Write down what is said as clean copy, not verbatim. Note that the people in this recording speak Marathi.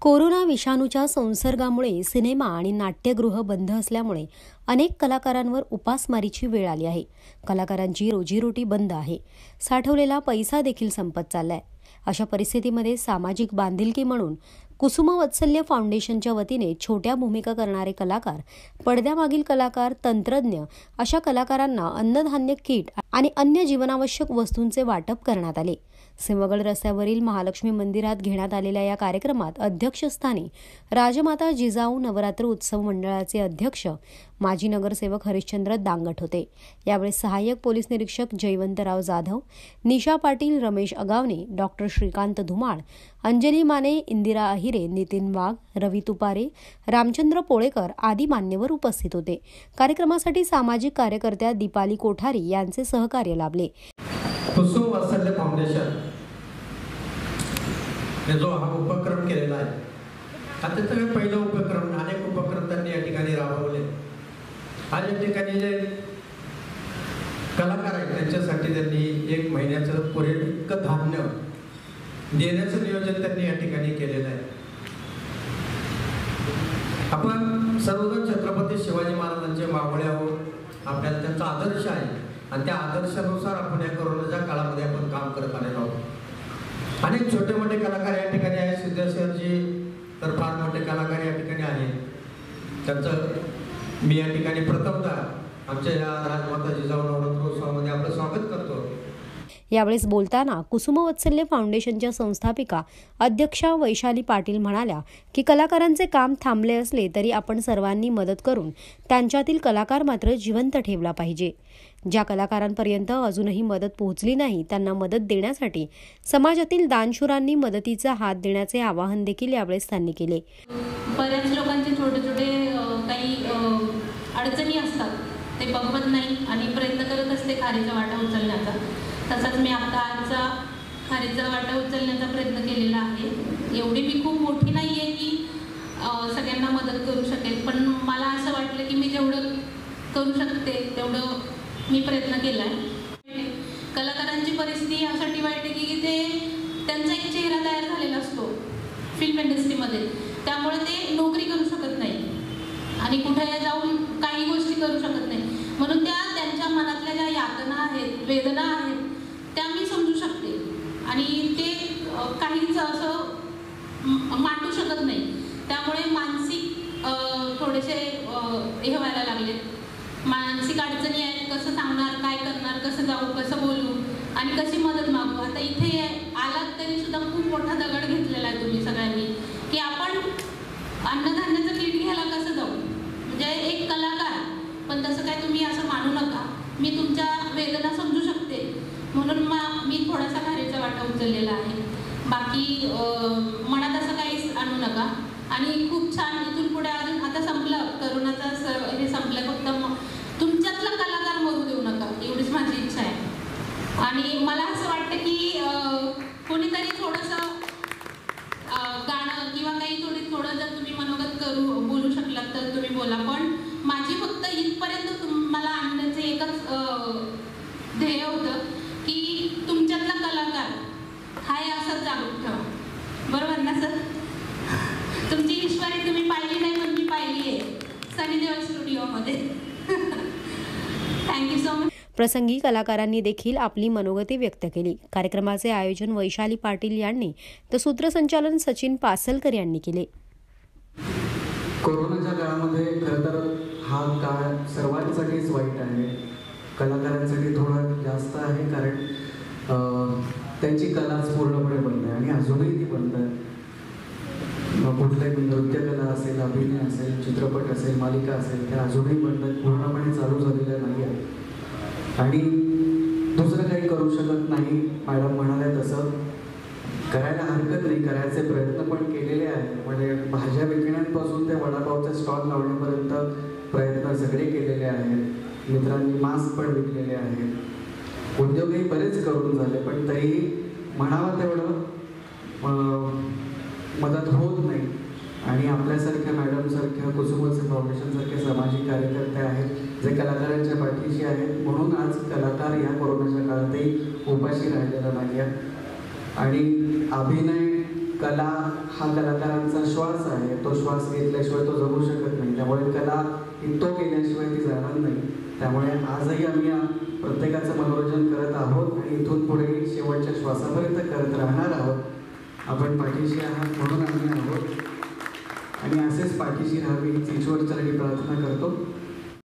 कोरोना विषाणूच्या संसर्गामुळे सिनेमा आणि नाट्यगृह बंद असल्यामुळे अनेक कलाकारांवर उपासमारीची वेळ आली आहे. कलाकारांची रोजीरोटी बंद आहे. साठवलेला पैसा देखील संपत चाललाय. अशा परिस्थितीमध्ये सामाजिक बांधिलकी म्हणून कुसुमवत्सल्य फाउंडेशनच्या वतीने छोट्या भूमिका करणारे कलाकार, पडद्यामागील कलाकार, तंत्रज्ञ अशा कलाकारांना अन्नधान्य किट आणि अन्य जीवनावश्यक वस्तूंचे वाटप करण्यात आले. सिंहगड रस्त्यावरील महालक्ष्मी मंदिरात घेण्यात आलेल्या या कार्यक्रमात अध्यक्षस्थानी राजमाता जिजाऊ नवरात्र उत्सव मंडळाचे अध्यक्ष माजी नगरसेवक हरिश्चंद्र दांगट होते. यावेळी सहाय्यक पोलीस निरीक्षक जयवंतराव जाधव, निशा पाटील, रमेश अगावणे, डॉक्टर श्रीकांत धुमाळ, अंजली माने, इंदिरा अहिरे, नितीन वाघ, रवी तुपारे, रामचंद्र पोळेकर आदी मान्यवर उपस्थित होते. कार्यक्रमासाठी सामाजिक कार्यकर्त्या दीपाली कोठारी यांचे सहकार्य लाभले. कुसुमवत्सल्य फाउंडेशन ने जो हा उपक्रम केलेला आहे, आता सगळ्यात पहिला उपक्रम, अनेक उपक्रम त्यांनी या ठिकाणी राबवले. आज या ठिकाणी जे कलाकार आहेत त्यांच्यासाठी त्यांनी 1 महिन्याचं पुरेल धान्य देण्याचं नियोजन त्यांनी या ठिकाणी केलेलं आहे. आपण सर्वजण छत्रपती शिवाजी महाराजांचे मावळे आहोत. आपल्याला त्यांचा आदर्श आहे आणि त्या आदर्शानुसार आपण या कोरोनाच्या काळामध्ये आपण काम करत आलेलो आहोत. अनेक छोटे मोठे कलाकार या ठिकाणी आहेत. सिद्धेश्वरजी तर फार मोठे कलाकार या ठिकाणी आहेत. त्यांचं मी या ठिकाणी प्रथमतः आमच्या या राजमाता जिजाऊ नवरात्र उत्सवामध्ये आपलं स्वागत करतो. यावेळेस बोलताना कुसुमवत्सल्य फाउंडेशनच्या संस्थापिका अध्यक्षा वैशाली पाटील म्हणाल्या की कलाकारांचे काम थांबले असले तरी आपण सर्वांनी मदत करून त्यांच्यातील कलाकार मात्र जिवंत ठेवला पाहिजे. ज्या कलाकारांपर्यंत अजूनही मदत पोहोचली नाही त्यांना मदत देण्यासाठी समाजातील दानशूरांनी मदतीचा हात देण्याचे आवाहन देखील यावेळेस त्यांनी केले. बऱ्याच लोकांचे छोटे छोटे काही अडचणी असतात, ते बघवत नाही आणि प्रयत्न करत असते खारीचा वाटा उचलण्याचा. तसाच मी आता आजचा खारीचा वाटा उचलण्याचा प्रयत्न केलेला आहे. एवढी मी खूप मोठी नाही आहे की सगळ्यांना मदत करू शकेल, पण मला असं वाटलं की मी जेवढं करू शकते तेवढं मी प्रयत्न केला आहे. कलाकारांची परिस्थिती यासाठी वाईट आहे की त्यांचा एक चेहरा तयार झालेला असतो फिल्म इंडस्ट्रीमध्ये, त्यामुळे ते नोकरी करू शकत नाही आणि कुठे जाऊन काही गोष्टी करू शकत नाही. म्हणून त्यांच्या मनातल्या ज्या यातना आहेत, वेदना आहेत, त्या मी समजू शकते आणि ते काहीच असं मांडू शकत नाही. त्यामुळे मानसिक थोडेसे हे व्हायला लागले. मानसिक अडचणी आहेत, कसं सांगणार, काय करणार, कसं जाऊ, कसं बोलू आणि कशी मदत मागू. आता इथे आलात तरी सुद्धा खूप मोठा दगड घेतलेला आहे तुम्ही सगळ्यांनी की आपण अन्नधान्याचं किट घ्यायला कसं जाऊ. म्हणजे एक कलाकार, पण तसं काय तुम्ही असं मानू नका. मी तुमच्या वेदना समजू शकते म्हणून मी थोडासा खारीचा वाटा उचललेला आहे. बाकी मनात असं काहीच आणू नका. आणि खूप छान इथून पुढे अजून आता संपलं करोनाचं हे संपलं, फक्त तुमच्यातला कलाकार मरू देऊ नका, एवढीच माझी इच्छा आहे. आणि मला असं वाटतं की कोणीतरी थोडंसं गाणं किंवा काही थोडं जर तुम्ही मनोगत बोलू शकलात तर तुम्ही बोला, पण माझी फक्त इथपर्यंत तुम्हाला आणण्याचे एकच ध्येय होतं की तुमच्यातला कलाकार हाय असं जागरूक ठेवा. बरोबर ना सर? तुमची ईश्वरी तुम्ही पाहिली नाही पण मी पाहिली आहे सनी देओल स्टुडिओमध्ये. Thank you so much. प्रसंगी कलाकारांनी देखील आपली मनोगती व्यक्त केली. कार्यक्रमाचे आयोजन वैशाली पाटील यांनी तर सूत्रसंचालन सचिन पासलकर यांनी केले. कोरोनाच्या काळामध्ये खरं तर हा काळ सर्वांसाठीच वाईट आहे. कलाकारांसाठी थोडं जास्त आहे, कारण त्यांची कलाच पूर्णपणे बंद आहे आणि अजूनही ती बंद आहे. कुठल्याही नृत्यकला असेल, अभिनय असेल, चित्रपट असेल, मालिका असेल, त्या अजूनही बंद पूर्णपणे चालू झालेल्या नाही आहे. आणि दुसरं काही करू शकत नाही. मॅडम म्हणाल्या तसं करायला हरकत नाही, करायचे प्रयत्न पण केलेले आहेत. म्हणजे भाज्या विकण्यापासून ते वडापावचा स्टॉल लावण्यापर्यंत प्रयत्न सगळे केलेले आहेत. मित्रांनी मास्क पण विकलेले आहेत. उद्योगही बरेच करून झाले, पण तरीही म्हणावं तेवढं मदत होत नाही. आणि आपल्यासारख्या मॅडमसारख्या कुसुमवत्सल्य फाउंडेशनसारखे सामाजिक कार्यकर्ते आहेत जे कलाकारांच्या पाठीशी आहेत. म्हणून आज कलाकार या कोरोनाच्या काळातही उपाशी राहिलेला नाही आहे. आणि अभिनय कला हा कलाकारांचा श्वास आहे, तो श्वास घेतल्याशिवाय तो जगू शकत नाही. त्यामुळे कला ही तो केल्याशिवाय ती जाणार नाही. त्यामुळे आजही आम्ही प्रत्येकाचं मनोरंजन करत आहोत आणि इथून पुढे शेवटच्या श्वासापर्यंत करत राहणार आहोत. आपण पाठीशी आहात म्हणून आम्ही आहोत आणि असेच पाठीशी राहावी हीच ईश्वरचरणी प्रार्थना करतो.